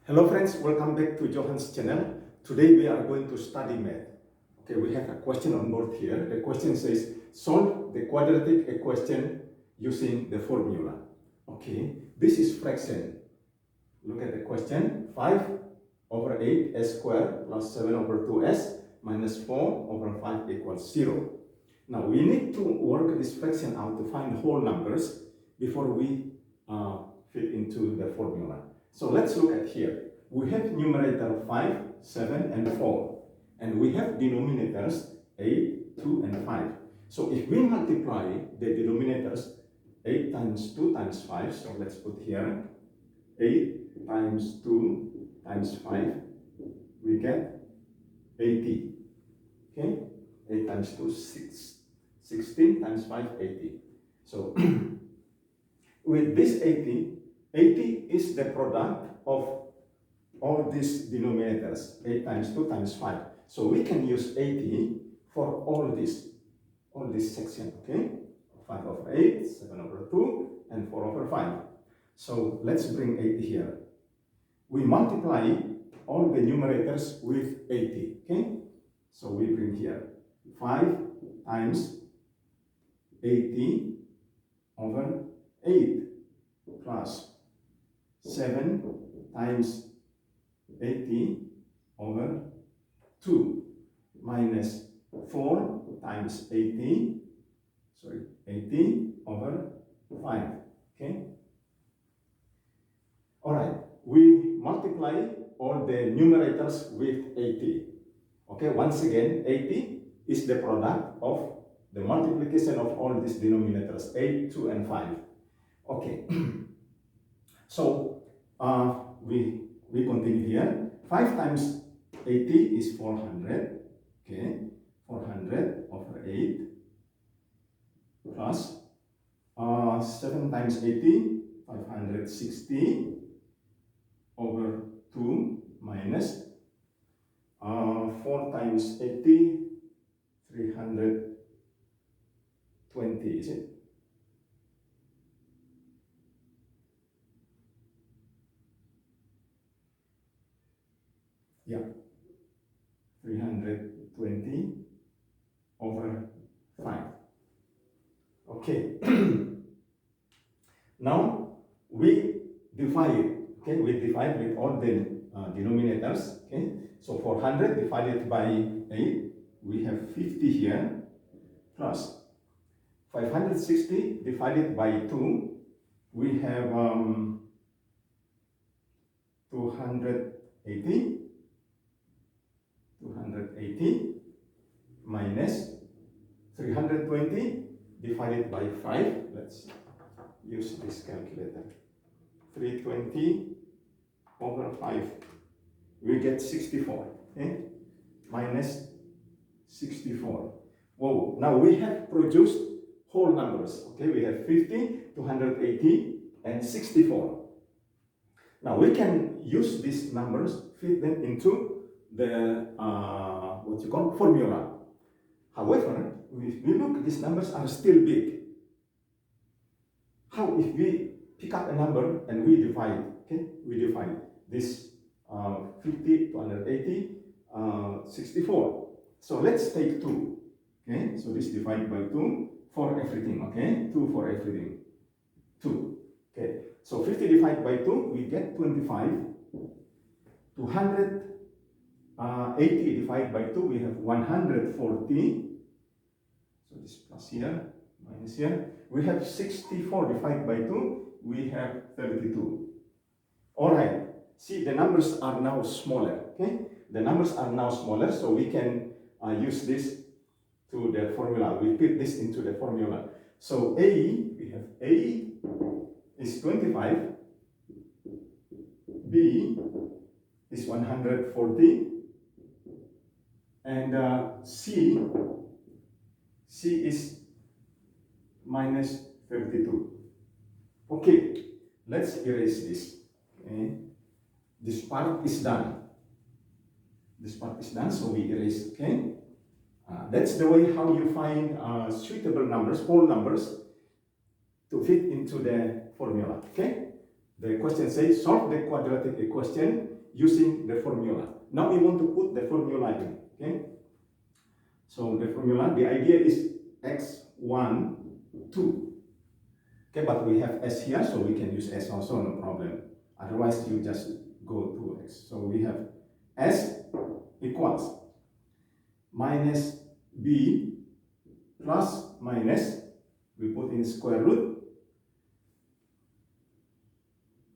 Hello friends, welcome back to Johan's channel. Today we are going to study math. Okay, we have a question on board here. The question says, solve the quadratic equation using the formula. Okay, this is fraction. Look at the question. 5 over 8 s squared plus 7 over 2s minus 4 over 5 equals 0. Now we need to work this fraction out to find whole numbers before we fit into the formula. So let's look at here. We have numerator 5, 7, and 4. And we have denominators 8, 2, and 5. So if we multiply the denominators, 8 times 2 times 5, so let's put here 8 times 2 times 5, we get 80. Okay? 8 times 2, 16 times 5, 80. So with this 80 is the product of all these denominators, 8 times 2 times 5. So we can use 80 for all this section, okay? 5 over 8, 7 over 2, and 4 over 5. So let's bring 80 here. We multiply all the numerators with 80, okay? So we bring here 5 times 80 over 8 plus 7 times 80 over 2 minus 4 times 80 over 5, okay? All right, we multiply all the numerators with 80. Okay, once again, 80 is the product of the multiplication of all these denominators, 8, 2, and 5. Okay, so we continue here. 5 times 80 is 400, okay? 400 over 8 plus 7 times 80, 560 over 2 minus 4 times 80, 320, is it? Yeah, 320 over 5. Okay, now we divide, okay, we divide with all the denominators, okay? So 400 divided by 8, we have 50 here, plus 560 divided by 2, we have 280 minus 320 divided by 5. Let's use this calculator. 320 over 5. We get 64. Okay? Minus 64. Whoa. Now we have produced whole numbers. Okay? We have 50, 280, and 64. Now we can use these numbers, fit them into the formula. However, if we look, these numbers are still big. How if we pick up a number and we divide? Okay, we divide this 50, 280, 64. So let's take 2. Okay, so this divided by 2 for everything. Okay, 2 for everything. 2. Okay, so 50 divided by 2, we get 25. 280 divided by 2, we have 140. So this plus here, minus here. We have 64 divided by 2, we have 32. All right, see the numbers are now smaller, okay? The numbers are now smaller, so we can use this to the formula. We put this into the formula. So we have A is 25, B is 140, and C is minus 32. Okay, let's erase this. Okay, this part is done. This part is done, so we erase. Okay, that's the way how you find suitable numbers, whole numbers, to fit into the formula. Okay, the question says solve the quadratic equation using the formula. Now we want to put the formula in, okay? So the formula, the idea is x1, 2. Okay, but we have s here, so we can use s also, no problem. Otherwise, you just go to x. So we have s equals minus b plus minus, we put in square root,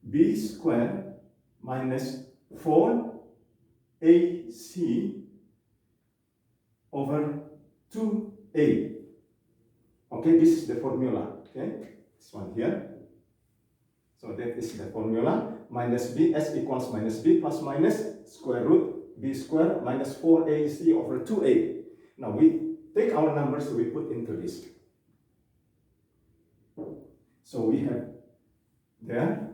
b squared minus 4ac over 2a. Okay, this is the formula. Okay, this one here. So that is the formula. Minus b, s equals minus b plus minus square root b squared minus 4ac over 2a. Now we take our numbers, we put into this. So we have there,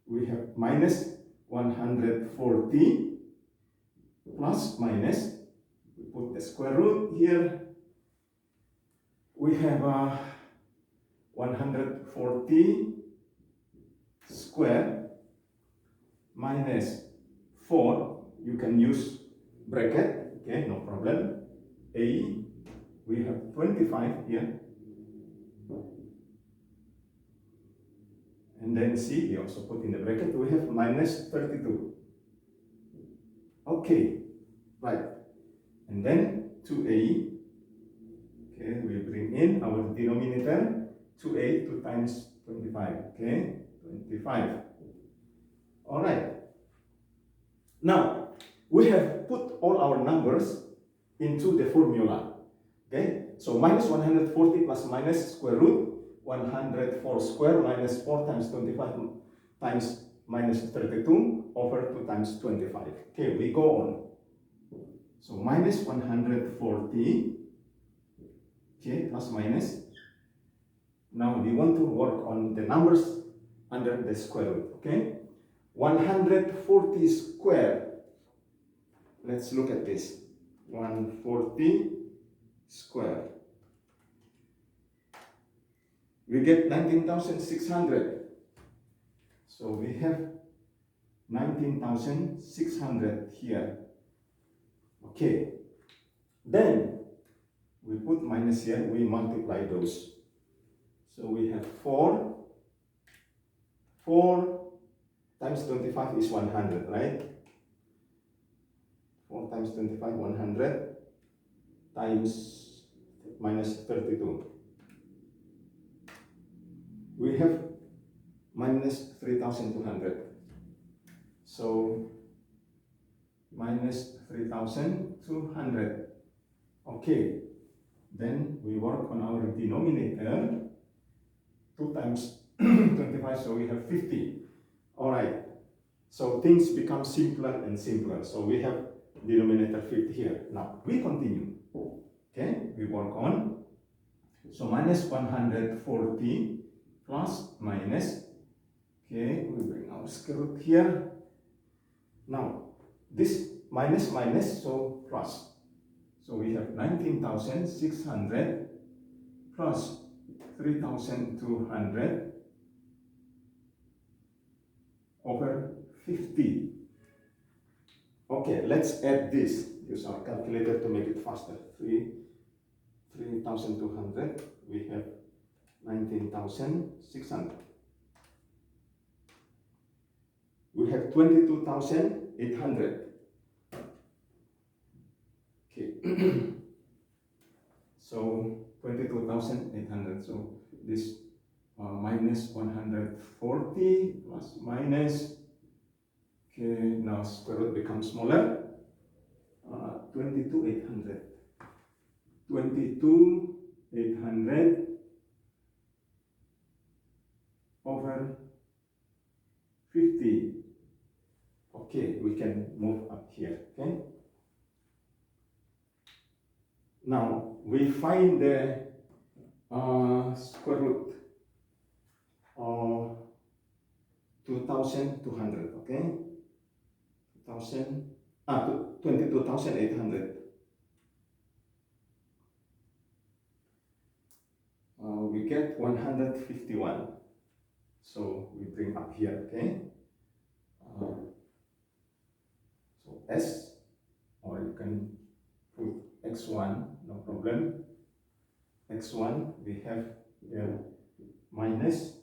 we have minus 140 plus minus, we put the square root here. We have 140 square minus 4, you can use bracket, okay, no problem. A, we have 25 here. And then C, we also put in the bracket, we have minus 32. Okay, right. And then 2A, okay, we bring in our denominator, 2A, 2 times 25, okay, 25. All right. Now, we have put all our numbers into the formula, okay? So minus 140 plus minus square root, 104 square minus 4 times 25 times minus 32 over 2 times 25. Okay, we go on. So minus 140, okay, plus minus. Now we want to work on the numbers under the square root, okay? 140 square. Let's look at this. 140 square. We get 19,600. So we have 19,600 here. Okay. Then we put minus here, we multiply those. So we have 4 times 25 is 100, right? 4 times 25, 100 times minus 32. We have minus 3,200. So minus 3,200. Okay. Then we work on our denominator. 2 times 25, so we have 50. All right. So things become simpler and simpler. So we have denominator 50 here. Now we continue. Okay, we work on. So minus 140 plus minus. Okay, we bring our square root here. Now this minus minus, so plus. So we have 19,600 plus 3,200 over 50. Okay, let's add this. Use our calculator to make it faster. 3,200. We have 19,600. We have 22,800. Okay. So 22,800. So this minus 140 plus minus. Okay, now square root becomes smaller. 22,800. 22,800 over 50. Okay, we can move up here. Okay. Now we find the square root of 2,200. Okay. 22,800. We get 151. So we bring up here, okay? s, or you can put x1, no problem. x1 we have here minus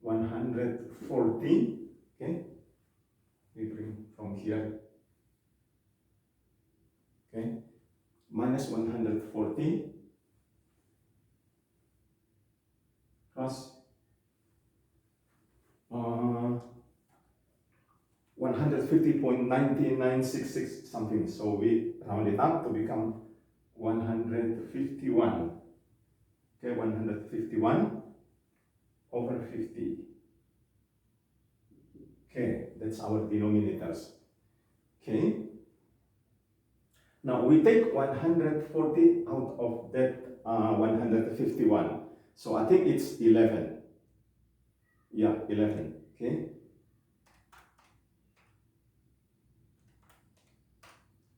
140, okay, we bring from here, okay, minus 140 plus 150.9966 something, so we round it up to become 151, okay, 151 over 50. Okay, that's our denominators. Okay. Now we take 140 out of that 151. So I think it's 11. Yeah, 11. Okay.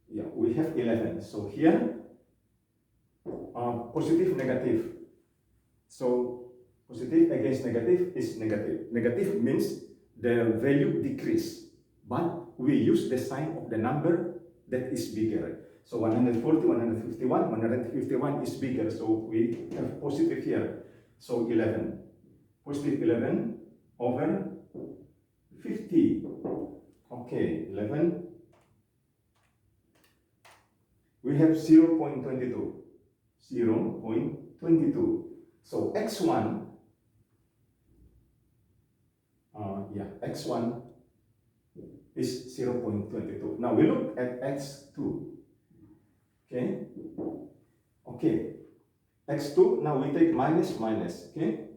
Yeah, we have 11. So here, positive, negative. So positive against negative is negative. Negative means the value decrease, but we use the sign of the number that is bigger. So 140, 151, 151 is bigger, so we have positive here. So 11, positive 11 over 50. Okay, 11. We have 0.22, 0.22. So x1, x1 is 0.22. Now we look at x2. Okay, okay, x2, now we take minus, okay.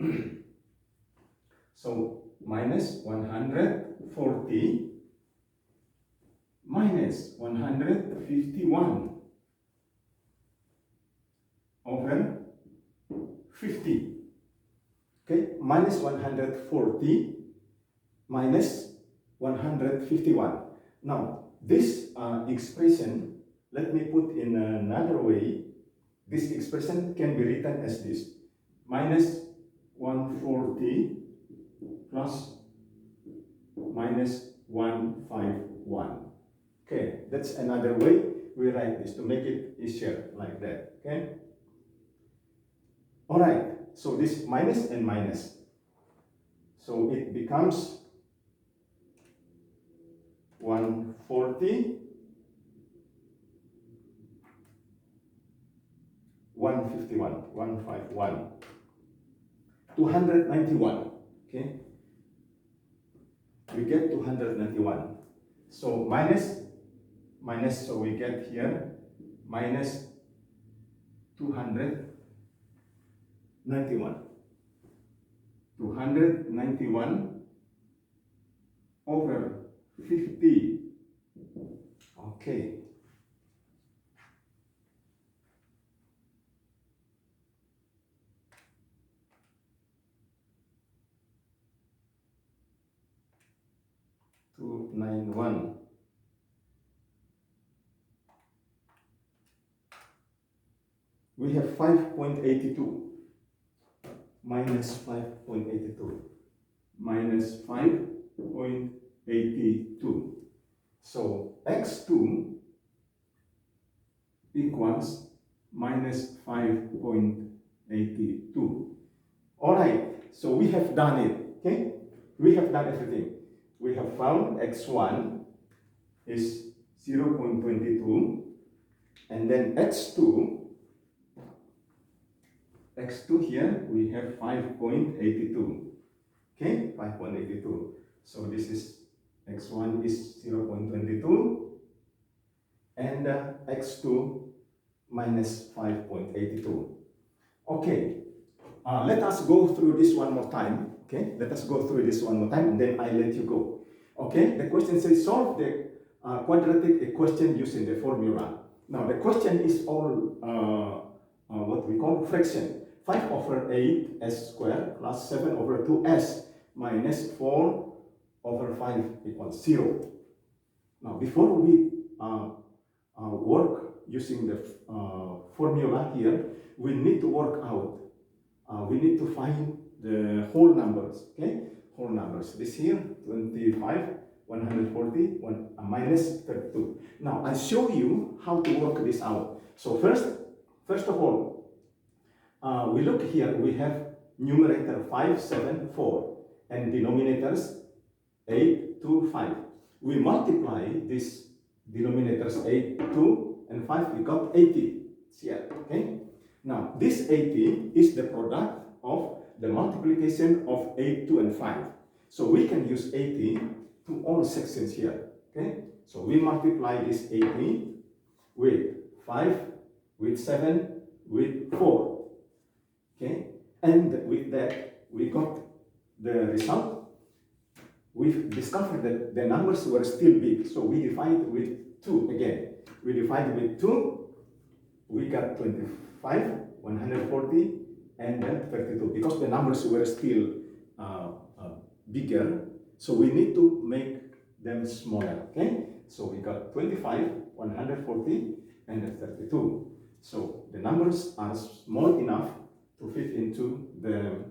So minus 140 minus 151 over 50. Okay, minus 140 minus 151. Now this expression, let me put in another way. This expression can be written as this: minus 140 plus minus 151. Okay, that's another way we write this to make it easier, like that. Okay. All right. So this minus and minus. So it becomes 140, 151, 151, 291. Okay. We get 291. So minus, so we get here minus 291. 291 over 50. Okay. Two nine one. We have 5.82 minus 5.82 minus 5.82. So x2 equals minus 5.82. All right, so we have done it. Okay, we have done everything. We have found x1 is 0.22, and then x2 here we have 5.82. Okay, 5.82. So this is x1 is 0.22 and x2 minus 5.82. Okay, let us go through this one more time. Okay, let us go through this one more time, and then I let you go. Okay, the question says solve the quadratic equation using the formula. Now the question is all what we call fraction. 5 over 8 s squared plus 7 over 2s minus 4 over 5 equals 0. Now before we work using the formula here, we need to work out, we need to find the whole numbers, okay? Whole numbers. This here, 25, 140 minus 32. Now I show you how to work this out. So first of all, we look here, we have numerator 5, 7, 4 and denominators 8, 2, 5. We multiply these denominators 8, 2 and 5, we got 80 here, okay? Now this 80 is the product of the multiplication of 8, 2 and 5. So we can use 80 to all sections here, okay? So we multiply this 80 with 5, with 7, with 4, okay? And with that, we got the result. We've discovered that the numbers were still big, so we divide with 2 again. We divide with 2, we got 25, 140, and then 32, because the numbers were still bigger, so we need to make them smaller, okay? So we got 25, 140, and then 32. So the numbers are small enough to fit into the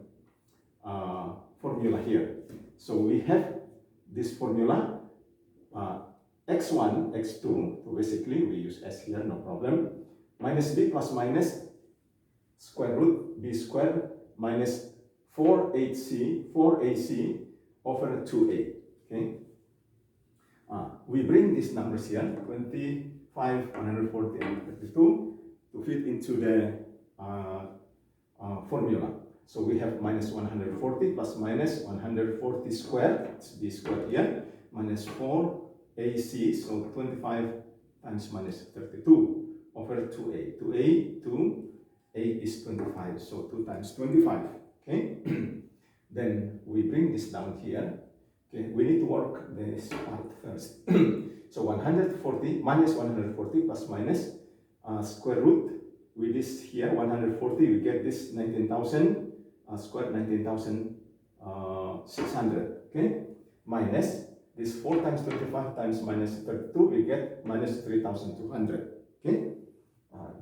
formula here. So we have this formula, x1, x2, so basically we use s here, no problem, minus b plus minus square root b squared minus 4ac over 2a, okay? We bring these numbers here, 25, 140, and 32, to fit into the formula. So we have minus 140 plus minus 140 squared, it's b squared here, minus 4ac, so 25 times minus 32 over 2a. 2a, 2a is 25, so 2 times 25, okay? Then we bring this down here, okay? We need to work this part first. So 140 minus 140 plus minus square root with this here 140, we get this 19,000 squared, 19,600, okay? Minus this 4 times 25 times minus 32, we get minus 3,200, okay?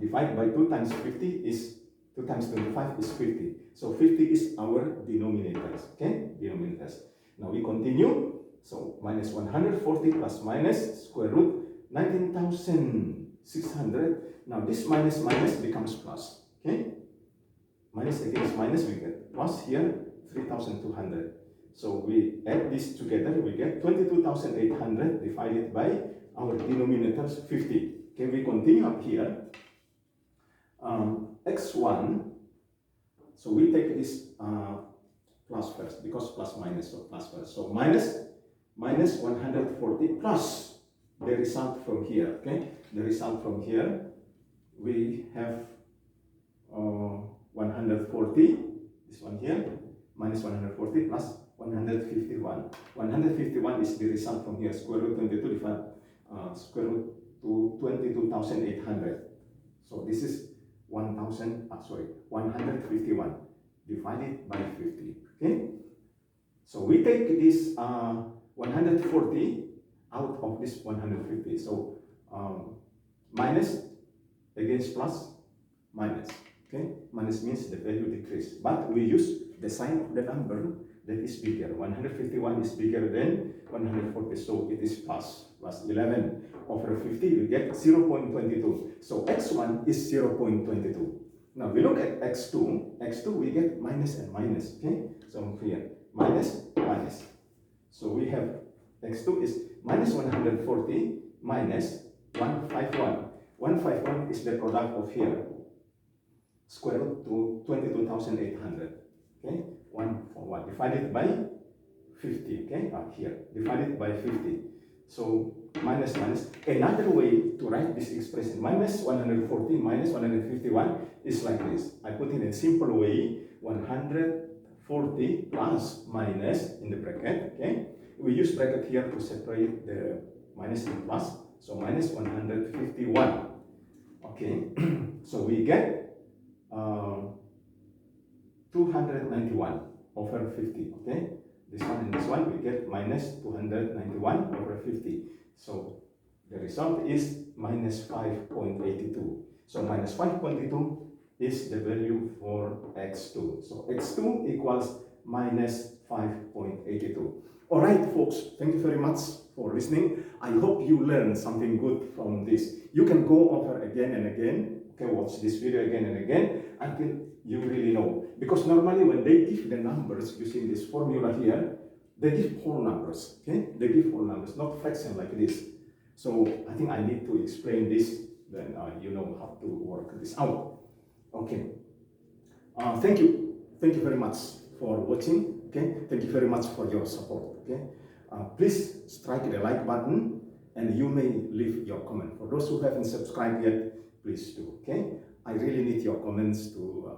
Divide by 2 times 50 is 2 times 25 is 50. So 50 is our denominators, okay? Denominators. Now we continue. So minus 140 plus minus square root 19,600. Now this minus minus becomes plus, okay? Minus against minus, we get plus here 3,200. So we add this together, we get 22,800 divided by our denominators 50. Okay, we continue up here. X1, so we take this plus first, because plus minus, so plus first. So minus 140 plus the result from here, okay? The result from here, we have 140, this one here, minus 140 plus 151. 151 is the result from here, square root 22 divided square root to 22,800. So this is 151 divided by 50, okay? So we take this 140 out of this 150. So minus against plus, minus, okay? Minus means the value decrease, but we use the sign of the number that is bigger. 151 is bigger than 140, so it is plus 11 over 50, we get 0.22. So x1 is 0.22. Now we look at x2. x2 we get minus and minus, okay? So here, minus, minus. So we have x2 is minus 140 minus 151. 151 is the product of here, square root to 22,800, okay? 141 divided by 50, okay? Here, divided by 50. So minus minus. Another way to write this expression, minus 140 minus 151, is like this. I put in a simple way, 140 plus minus in the bracket, okay? We use bracket here to separate the minus and plus. So minus 151, okay? So we get 291 over 50, okay? This one and this one, we get minus 291 over 50. So the result is minus 5.82. So minus 5.82 is the value for x2. So x2 equals minus 5.82. All right, folks, thank you very much for listening. I hope you learned something good from this. You can go over again and again, okay, watch this video again and again until you really know. Because normally when they give the numbers using this formula here, they give whole numbers, okay? They give whole numbers, not fraction like this. So I think I need to explain this, then you know how to work this out. Okay. Thank you. Thank you very much for watching. Okay. Thank you very much for your support. Okay. Please strike the like button and you may leave your comment. For those who haven't subscribed yet, please do. Okay. I really need your comments to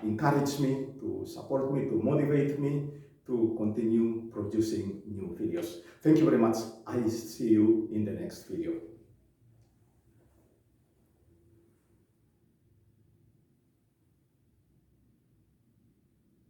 encourage me, to support me, to motivate me to continue producing new videos. Thank you very much. I see you in the next video.